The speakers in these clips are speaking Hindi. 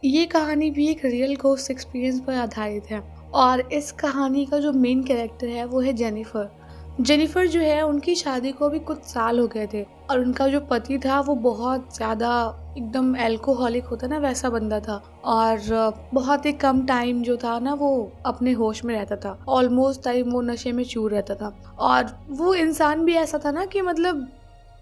ये कहानी भी एक रियल घोस्ट एक्सपीरियंस पर आधारित है और इस कहानी का जो मेन कैरेक्टर है वो है जेनिफर। जेनिफर जो है उनकी शादी को अभी कुछ साल हो गए थे और उनका जो पति था वो बहुत ज़्यादा एकदम एल्कोहलिक होता ना वैसा बंदा था। और बहुत ही कम टाइम जो था ना वो अपने होश में रहता था, ऑलमोस्ट टाइम वो नशे में चूर रहता था। और वो इंसान भी ऐसा था ना कि मतलब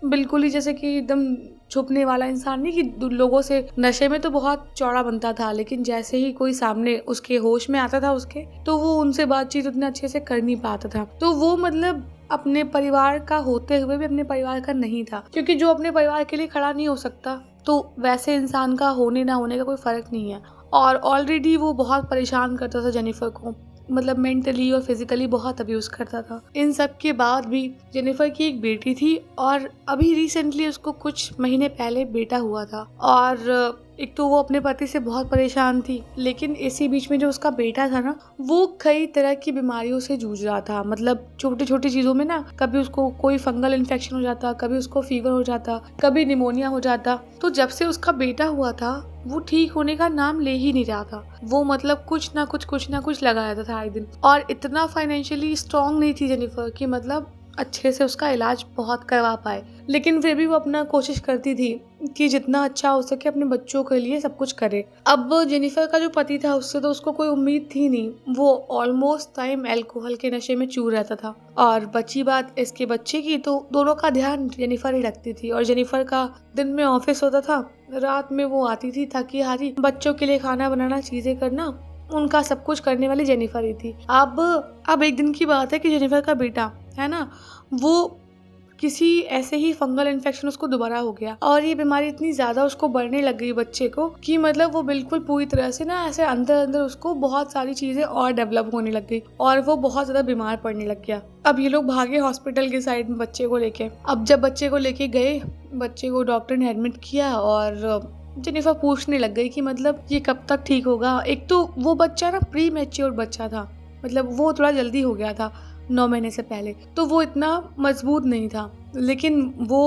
बिल्कुल ही जैसे कि एकदम छुपने वाला इंसान नहीं कि लोगों से, नशे में तो बहुत चौड़ा बनता था लेकिन जैसे ही कोई सामने उसके होश में आता था उसके, तो वो उनसे बातचीत उतने अच्छे से कर नहीं पाता था। तो वो मतलब अपने परिवार का होते हुए भी अपने परिवार का नहीं था, क्योंकि जो अपने परिवार के लिए खड़ा नहीं हो सकता तो वैसे इंसान का होने ना होने का कोई फर्क नहीं है। और ऑलरेडी वो बहुत परेशान करता था जेनिफर को, मतलब मेंटली और फिजिकली बहुत अब्यूज़ करता था। इन सब के बाद भी जेनिफर की एक बेटी थी और अभी रिसेंटली उसको कुछ महीने पहले बेटा हुआ था। और एक तो वो अपने पति से बहुत परेशान थी, लेकिन इसी बीच में जो उसका बेटा था ना वो कई तरह की बीमारियों से जूझ रहा था। मतलब छोटी छोटी चीज़ों में ना, कभी उसको कोई फंगल इन्फेक्शन हो जाता, कभी उसको फीवर हो जाता, कभी निमोनिया हो जाता। तो जब से उसका बेटा हुआ था वो ठीक होने का नाम ले ही नहीं रहा था। वो मतलब कुछ ना कुछ लगा रहता था आए दिन। और इतना फाइनेंशियली स्ट्रांग नहीं थी जेनिफर कि मतलब अच्छे से उसका इलाज बहुत करवा पाए, लेकिन फिर भी वो अपना कोशिश करती थी कि जितना अच्छा हो सके अपने बच्चों के लिए सब कुछ करे। अब जेनिफर का जो पति था उससे तो उसको कोई उम्मीद थी नहीं, वो ऑलमोस्ट टाइम अल्कोहल के नशे में चूर रहता था। और बची बात इसके बच्चे की, तो दोनों का ध्यान जेनिफर ही रखती थी। और जेनिफर का दिन में ऑफिस होता था, रात में वो आती थी थकी हारी, बच्चों के लिए खाना बनाना, चीजें करना, उनका सब कुछ करने वाली जेनिफर ही थी। अब एक दिन की बात है कि जेनिफर का बेटा है ना, वो किसी ऐसे ही फंगल इन्फेक्शन उसको दोबारा हो गया और ये बीमारी इतनी ज़्यादा उसको बढ़ने लग गई बच्चे को कि मतलब वो बिल्कुल पूरी तरह से ना ऐसे अंदर अंदर उसको बहुत सारी चीज़ें और डेवलप होने लग गई और वो बहुत ज़्यादा बीमार पड़ने लग गया। अब ये लोग भागे हॉस्पिटल के साइड में बच्चे को लेके। अब जब बच्चे को लेके गए, बच्चे को डॉक्टर ने एडमिट किया और जेनिफर पूछने लग गई कि मतलब ये कब तक ठीक होगा। एक तो वो बच्चा ना प्री मैच्योर बच्चा था, मतलब वो थोड़ा जल्दी हो गया था 9 महीने से पहले, तो वो इतना मजबूत नहीं था, लेकिन वो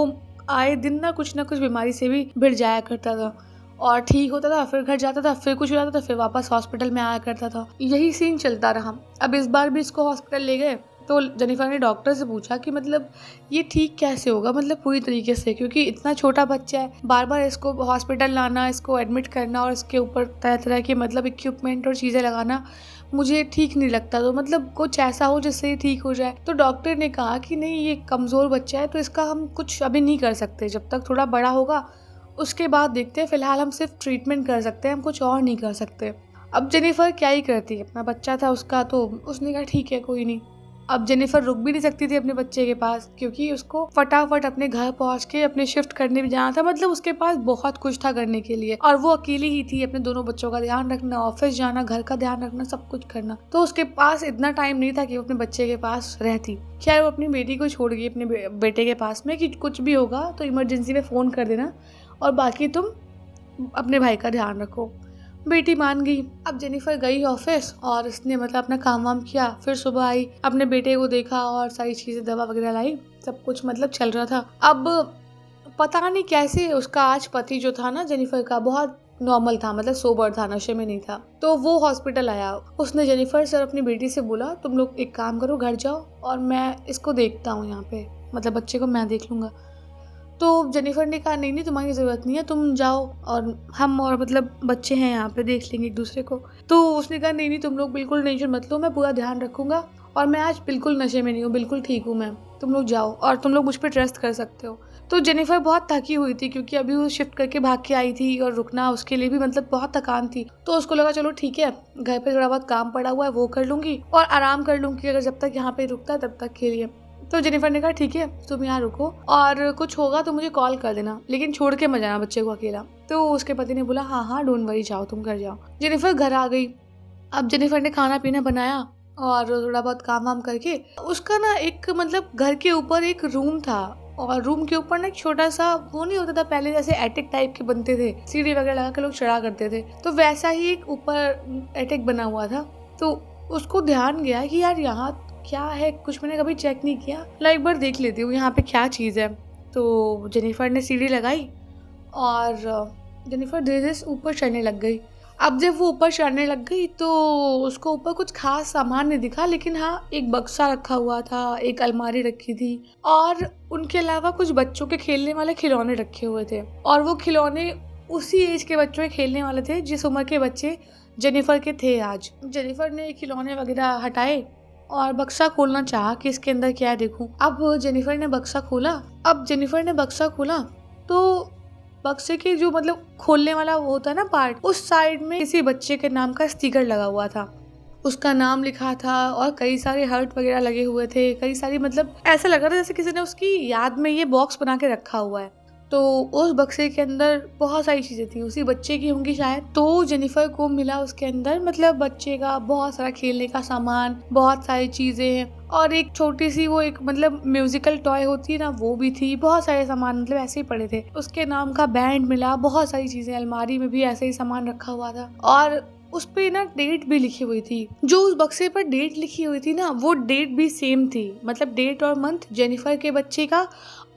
आए दिन ना कुछ बीमारी से भी भिड़ जाया करता था और ठीक होता था, फिर घर जाता था, फिर कुछ हो जाता था, फिर वापस हॉस्पिटल में आया करता था। यही सीन चलता रहा। अब इस बार भी इसको हॉस्पिटल ले गए तो जेनिफर ने डॉक्टर से पूछा कि मतलब ये ठीक कैसे होगा, मतलब पूरी तरीके से, क्योंकि इतना छोटा बच्चा है, बार बार इसको हॉस्पिटल लाना, इसको एडमिट करना और इसके ऊपर तरह तरह के मतलब इक्विपमेंट और चीज़ें लगाना मुझे ठीक नहीं लगता। तो मतलब कुछ ऐसा हो जिससे ये ठीक हो जाए। तो डॉक्टर ने कहा कि नहीं, ये कमज़ोर बच्चा है तो इसका हम कुछ अभी नहीं कर सकते, जब तक थोड़ा बड़ा होगा उसके बाद देखते हैं, फिलहाल हम सिर्फ ट्रीटमेंट कर सकते हैं, हम कुछ और नहीं कर सकते। अब जेनिफर क्या ही करती, अपना बच्चा था उसका, तो उसने कहा ठीक है कोई नहीं। अब जेनिफर रुक भी नहीं सकती थी अपने बच्चे के पास, क्योंकि उसको फटाफट अपने घर पहुंच के अपने शिफ्ट करने भी जाना था। मतलब उसके पास बहुत कुछ था करने के लिए और वो अकेली ही थी, अपने दोनों बच्चों का ध्यान रखना, ऑफिस जाना, घर का ध्यान रखना, सब कुछ करना। तो उसके पास इतना टाइम नहीं था कि वो अपने बच्चे के पास रहती। खैर वो अपनी बेटी को छोड़ गई अपने बेटे के पास में कि कुछ भी होगा तो इमरजेंसी में फ़ोन कर देना और बाकी तुम अपने भाई का ध्यान रखो। बेटी मान गई। अब जेनिफर गई ऑफिस और उसने मतलब अपना काम वाम किया, फिर सुबह आई, अपने बेटे को देखा और सारी चीजें, दवा वगैरह लाई, सब कुछ मतलब चल रहा था। अब पता नहीं कैसे उसका आज पति जो था ना जेनिफर का, बहुत नॉर्मल था, मतलब सोबर था, नशे में नहीं था। तो वो हॉस्पिटल आया, उसने जेनिफर से और अपनी बेटी से बोला तुम लोग एक काम करो, घर जाओ और मैं इसको देखता हूँ यहाँ पे, मतलब बच्चे को मैं देख लूंगा। तो जेनिफर ने कहा नहीं नहीं, तुम्हारी ज़रूरत नहीं है, तुम जाओ और हम और मतलब बच्चे हैं यहाँ पे, देख लेंगे एक दूसरे को। तो उसने कहा नहीं नहीं, तुम लोग बिल्कुल टेंशन मत लो, मैं पूरा ध्यान रखूंगा और मैं आज बिल्कुल नशे में नहीं हूँ, बिल्कुल ठीक हूँ मैं, तुम लोग जाओ और तुम लोग मुझ पर ट्रस्ट कर सकते हो। तो जेनिफर बहुत थकी हुई थी, क्योंकि अभी वो शिफ्ट करके भाग के आई थी और रुकना उसके लिए भी मतलब बहुत थकान थी। तो उसको लगा चलो ठीक है, घर पे थोड़ा बहुत काम पड़ा हुआ है वो कर लूँगी और आराम कर लूँगी अगर जब तक यहाँ पे रुकता है तब तक के लिए। तो जेनिफर ने कहा ठीक है तुम यहाँ रुको और कुछ होगा तो मुझे कॉल कर देना, लेकिन छोड़ के मत जाना बच्चे को अकेला। तो उसके पति ने बोला हाँ हाँ डोंट वरी, जाओ तुम घर जाओ। जेनिफर घर आ गई। अब जेनिफर ने खाना पीना बनाया और थोड़ा बहुत काम वाम करके, उसका ना एक मतलब घर के ऊपर एक रूम था और रूम के ऊपर ना एक छोटा सा, वो नहीं होता था पहले जैसे एटिक टाइप के बनते थे, सीढ़ी वगैरह लगा के लोग चढ़ा करते थे, तो वैसा ही एक ऊपर एटिक बना हुआ था। तो उसको ध्यान गया कि यार यहाँ क्या है, कुछ मैंने कभी चेक नहीं किया, ला एक बार देख लेती हूँ यहाँ पे क्या चीज़ है। तो जेनिफर ने सीढ़ी लगाई और जेनिफर धीरे धीरे ऊपर चढ़ने लग गई। अब जब वो ऊपर चढ़ने लग गई तो उसको ऊपर कुछ खास सामान नहीं दिखा, लेकिन हाँ एक बक्सा रखा हुआ था, एक अलमारी रखी थी और उनके अलावा कुछ बच्चों के खेलने वाले खिलौने रखे हुए थे। और वो खिलौने उसी एज के बच्चों के खेलने वाले थे जिस उम्र के बच्चे जेनिफर के थे। आज जेनिफर ने खिलौने वगैरह हटाए और बक्सा खोलना चाहा कि इसके अंदर क्या है देखूं। अब जेनिफर ने बक्सा खोला तो बक्से के जो मतलब खोलने वाला वो होता है ना पार्ट, उस साइड में किसी बच्चे के नाम का स्टिकर लगा हुआ था। उसका नाम लिखा था और कई सारे हर्ट वगैरह लगे हुए थे, कई सारी मतलब ऐसा लग रहा था जैसे किसी ने उसकी याद में ये बॉक्स बना के रखा हुआ है। तो उस बक्से के अंदर बहुत सारी चीजें थी, उसी बच्चे की होंगी शायद। तो जेनिफर को मिला उसके अंदर मतलब बच्चे का बहुत सारा खेलने का सामान, बहुत सारी चीजें और एक छोटी सी वो एक मतलब म्यूजिकल टॉय होती है ना, वो भी थी। बहुत सारे सामान मतलब ऐसे ही पड़े थे। उसके नाम का बैंड मिला, बहुत सारी चीजें। अलमारी में भी ऐसे ही सामान रखा हुआ था और उस पे ना डेट भी लिखी हुई थी। जो उस बक्से पर डेट लिखी हुई थी ना, वो डेट भी सेम थी। मतलब डेट और मंथ जेनिफर के बच्चे का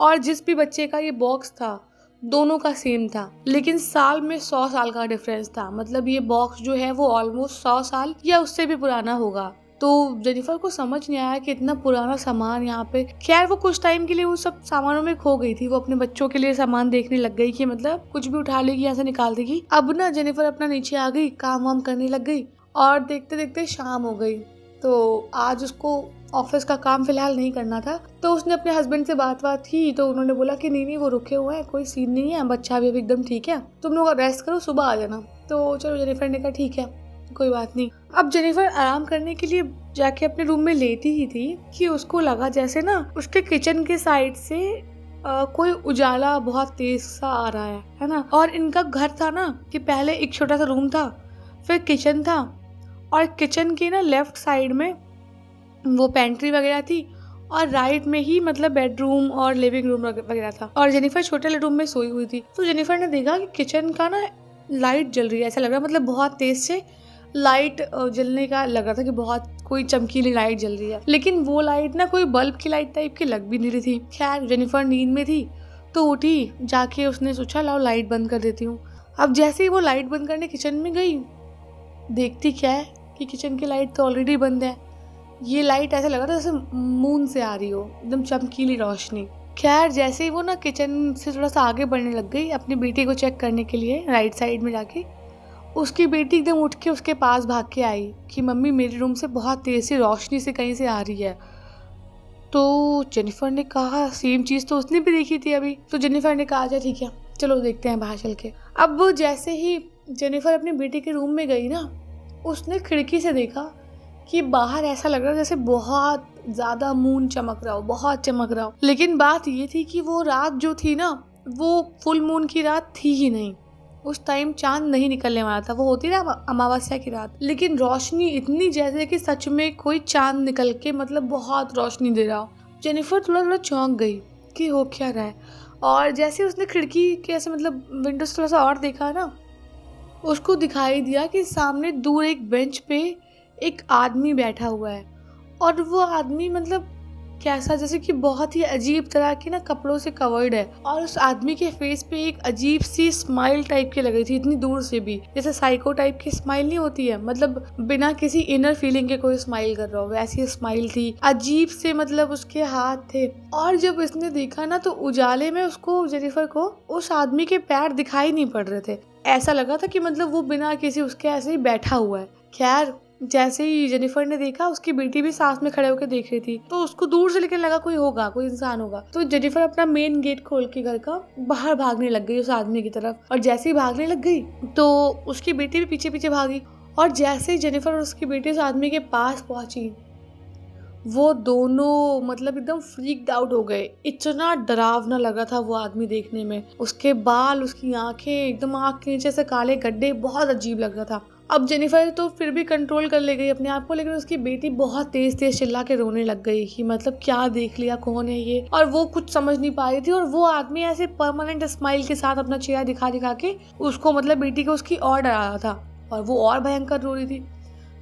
और जिस भी बच्चे का ये बॉक्स था दोनों का सेम था, लेकिन साल में 100 साल का डिफरेंस था। मतलब ये बॉक्स जो है वो ऑलमोस्ट 100 साल या उससे भी पुराना होगा। तो जेनिफर को समझ नहीं आया कि इतना पुराना सामान यहाँ पे। खैर वो कुछ टाइम के लिए उन सब सामानों में खो गई थी। वो अपने बच्चों के लिए सामान देखने लग गई कि मतलब कुछ भी उठा लेगी, यहाँ से निकाल देगी। अब ना जेनिफर अपना नीचे आ गई, काम वाम करने लग गई और देखते देखते शाम हो गई। तो आज उसको ऑफिस का काम फिलहाल नहीं करना था, तो उसने अपने हस्बैंड से बात की। तो उन्होंने बोला कि नहीं वो रुके हुए हैं, कोई सीन नहीं है, बच्चा भी अभी एकदम ठीक है, तुम लोग रेस्ट करो, सुबह आ जाना। तो चलो जेनिफर ने कहा ठीक है कोई बात नहीं। अब जेनिफर आराम करने के लिए जाके अपने रूम में लेटी ही थी कि उसको लगा जैसे ना उसके किचन के साइड से कोई उजाला बहुत तेज सा आ रहा है ना। और इनका घर था ना कि पहले एक छोटा सा रूम था, फिर किचन था और किचन के ना लेफ्ट साइड में वो पेंट्री वगैरह थी और राइट में ही मतलब बेडरूम और लिविंग रूम वगैरह था। और जेनिफर छोटे वाले रूम में सोई हुई थी। तो जेनिफर ने देखा कि किचन का ना लाइट जल रही है, ऐसा लग रहा मतलब बहुत तेज से लाइट जलने का लग रहा था कि बहुत कोई चमकीली लाइट जल रही है। लेकिन वो लाइट ना कोई बल्ब की लाइट टाइप की लग भी नहीं रही थी। खैर जेनिफर नींद में थी तो उठी, जाके उसने सोचा लाओ लाइट बंद कर देती हूँ। अब जैसे ही वो लाइट बंद करने किचन में गई, देखती क्या है कि किचन की लाइट तो ऑलरेडी बंद है। ये लाइट ऐसा लगा था जैसे मून से आ रही हो, एकदम चमकीली रोशनी। खैर जैसे ही वो ना किचन से थोड़ा सा आगे बढ़ने लग गई अपनी बेटी को चेक करने के लिए, राइट साइड में जाके उसकी बेटी एकदम उठ के उसके पास भाग के आई कि मम्मी मेरे रूम से बहुत तेज सी रोशनी से कहीं से आ रही है। तो जेनिफर ने कहा सेम चीज़ तो उसने भी देखी थी अभी। तो जेनिफर ने कहा अच्छा ठीक है चलो देखते हैं बाहर चल के। अब वो जैसे ही जेनिफर अपनी बेटी के रूम में गई ना, उसने खिड़की से देखा कि बाहर ऐसा लग रहा जैसे बहुत ज़्यादा मून चमक रहा हो, बहुत चमक रहा हो। लेकिन बात ये थी कि वो रात जो थी ना वो फुल मून की रात थी ही नहीं। उस टाइम चांद नहीं निकलने वाला था, वो होती ना अमावस्या की रात। लेकिन रोशनी इतनी जैसे कि सच में कोई चांद निकल के मतलब बहुत रोशनी दे रहा हो। जेनिफर थोड़ा चौंक गई कि हो क्या रहा है। और जैसे उसने खिड़की के ऐसे मतलब विंडो से थोड़ा सा और देखा ना, उसको दिखाई दिया कि सामने दूर एक बेंच पे एक आदमी बैठा हुआ है। और वो आदमी मतलब कैसा, जैसे कि बहुत ही अजीब तरह के ना कपड़ों से कवर्ड है। और उस आदमी के फेस पे एक अजीब सी स्माइल टाइप की लग रही थी, इतनी दूर से भी, जैसे साइको टाइप की स्माइल नहीं होती है, मतलब बिना किसी इनर फीलिंग के कोई स्माइल कर रहा हो, वैसी स्माइल थी। अजीब से मतलब उसके हाथ थे। और जब इसने देखा ना तो उजाले में उसको, जेनिफर को, उस आदमी के पैर दिखाई नहीं पड़ रहे थे। ऐसा लगा था कि मतलब वो बिना किसी उसके ऐसे ही बैठा हुआ है। खैर जैसे ही जेनिफर ने देखा, उसकी बेटी भी साथ में खड़े होकर देख रही थी, तो उसको दूर से लेकर लगा कोई होगा, कोई इंसान होगा। तो जेनिफर अपना मेन गेट खोल के घर का बाहर भागने लग गई उस आदमी की तरफ। और जैसे ही भागने लग गई तो उसकी बेटी भी पीछे पीछे भागी। और जैसे ही जेनिफर और उसकी बेटी उस आदमी के पास पहुंची, वो दोनों मतलब एकदम फ्रीक्ड आउट हो गए। इतना डरावना लगा था वो आदमी देखने में। उसके बाल, उसकी आंखें, एकदम आंख के नीचे से काले गड्ढे, बहुत अजीब लग रहा था। अब जेनिफर तो फिर भी कंट्रोल कर ले गई अपने आप को, लेकिन उसकी बेटी बहुत तेज तेज चिल्ला के रोने लग गई कि मतलब क्या देख लिया, कौन है ये। और वो कुछ समझ नहीं पा रही थी। और वो आदमी ऐसे परमानेंट स्माइल के साथ अपना चेहरा दिखा दिखा के उसको, मतलब बेटी को, उसकी और डरा रहा था। और वो और भयंकर रो रही थी।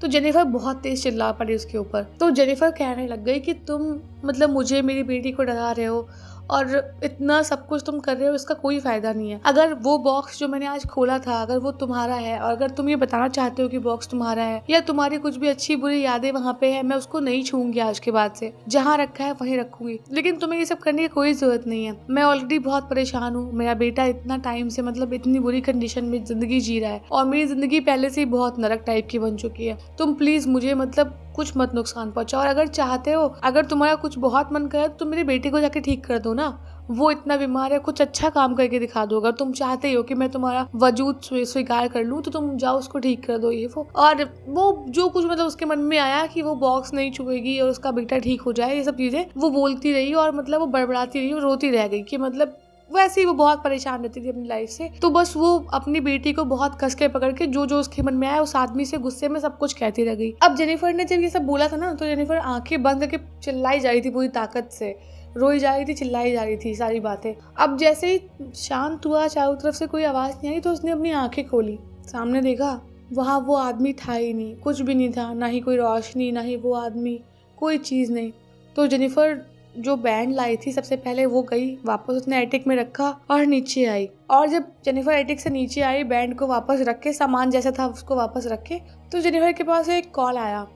तो जेनिफर बहुत तेज चिल्ला पड़ी उसके ऊपर। तो जेनिफर कहने लग गई कि तुम मतलब मुझे, मेरी बेटी को डरा रहे हो और इतना सब कुछ तुम कर रहे हो, इसका कोई फ़ायदा नहीं है। अगर वो बॉक्स जो मैंने आज खोला था अगर वो तुम्हारा है और अगर तुम ये बताना चाहते हो कि बॉक्स तुम्हारा है या तुम्हारी कुछ भी अच्छी बुरी यादें वहाँ पे है, मैं उसको नहीं छूऊंगी आज के बाद से, जहाँ रखा है वहीं रखूंगी। लेकिन तुम्हें ये सब करने की कोई ज़रूरत नहीं है। मैं ऑलरेडी बहुत परेशान हूँ। मेरा बेटा इतना टाइम से मतलब इतनी बुरी कंडीशन में ज़िंदगी जी रहा है और मेरी ज़िंदगी पहले से ही बहुत नरक टाइप की बन चुकी है। तुम प्लीज़ मुझे मतलब कुछ मत नुकसान पहुंचाओ और अगर चाहते हो, अगर तुम्हारा कुछ बहुत मन करे तो मेरे बेटे को जाके ठीक कर दो ना। वो इतना बीमार है, कुछ अच्छा काम करके दिखा दो। अगर तुम चाहते हो कि मैं तुम्हारा वजूद स्वीकार कर लूँ तो तुम जाओ उसको ठीक कर दो। ये वो जो कुछ मतलब उसके मन में आया कि वो बॉक्स नहीं छुएगी और उसका बेटा ठीक हो जाए, ये सब चीज़ें वो बोलती रही और मतलब वो बड़बड़ाती रही और रोती रह गई कि मतलब वैसे ही वो बहुत परेशान रहती थी अपनी लाइफ से। तो बस वो अपनी बेटी को बहुत कस के पकड़ के जो जो उसके मन में आया उस आदमी से गुस्से में सब कुछ कहती रह गई। अब जेनिफर ने जब ये सब बोला था ना तो जेनिफर आंखें बंद करके चिल्लाई जा रही थी पूरी ताकत से, रोई जा रही थी, चिल्लाई जा रही थी सारी बातें। अब जैसे ही शांत हुआ, चारों तरफ से कोई आवाज़ नहीं आई, तो उसने अपनी आंखें खोली, सामने देखा, वहाँ वो आदमी था ही नहीं, कुछ भी नहीं था, ना ही कोई रोशनी, ना ही वो आदमी, कोई चीज़ नहीं। तो जेनिफर जो बैंड लाई थी सबसे पहले वो गई वापस, उसने एटिक में रखा और नीचे आई। और जब जेनिफर एटिक से नीचे आई बैंड को वापस रख के, सामान जैसा था उसको वापस रख के, तो जेनिफर के पास एक कॉल आया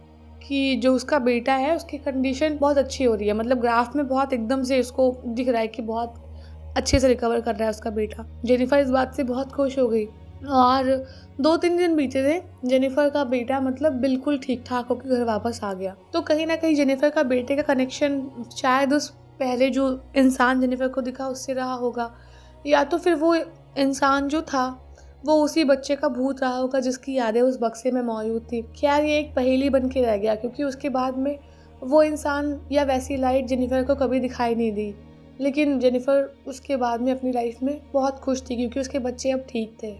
कि जो उसका बेटा है उसकी कंडीशन बहुत अच्छी हो रही है। मतलब ग्राफ में बहुत एकदम से उसको दिख रहा है कि बहुत अच्छे से रिकवर कर रहा है उसका बेटा। जेनिफर इस बात से बहुत खुश हो गई और 2-3 दिन बीते थे, जेनिफर का बेटा मतलब बिल्कुल ठीक ठाक होकर घर वापस आ गया। तो कहीं ना कहीं जेनिफर का बेटे का कनेक्शन शायद उस पहले जो इंसान जेनिफर को दिखा उससे रहा होगा, या तो फिर वो इंसान जो था वो उसी बच्चे का भूत रहा होगा जिसकी यादें उस बक्से में मौजूद थी। खैर ये एक पहेली बन के रह गया क्योंकि उसके बाद में वो इंसान या वैसी लाइट जेनिफर को कभी दिखाई नहीं दी। लेकिन जेनिफर उसके बाद में अपनी लाइफ में बहुत खुश थी क्योंकि उसके बच्चे अब ठीक थे।